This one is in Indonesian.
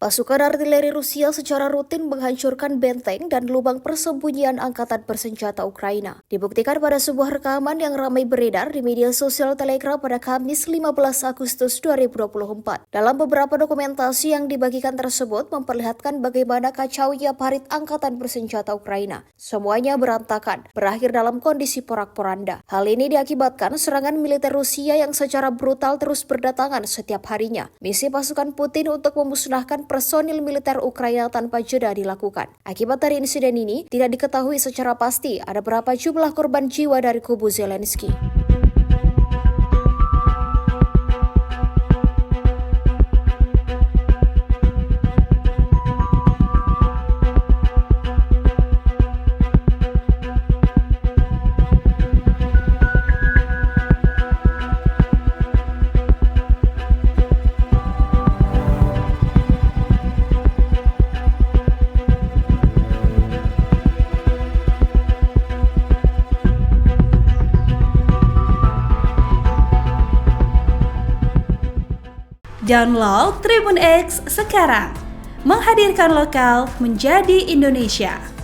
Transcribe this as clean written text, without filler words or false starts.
Pasukan artileri Rusia secara rutin menghancurkan benteng dan lubang persembunyian angkatan bersenjata Ukraina. Dibuktikan pada sebuah rekaman yang ramai beredar di media sosial Telegram pada Kamis 15 Agustus 2024. Dalam beberapa dokumentasi yang dibagikan tersebut memperlihatkan bagaimana kacaunya parit angkatan bersenjata Ukraina. Semuanya berantakan, berakhir dalam kondisi porak-poranda. Hal ini diakibatkan serangan militer Rusia yang secara brutal terus berdatangan setiap harinya. Misi pasukan Putin untuk memusnahkan personil militer Ukraina tanpa jeda dilakukan. Akibat dari insiden ini, tidak diketahui secara pasti ada berapa jumlah korban jiwa dari kubu Zelensky. Download Tribun X sekarang, menghadirkan lokal menjadi Indonesia.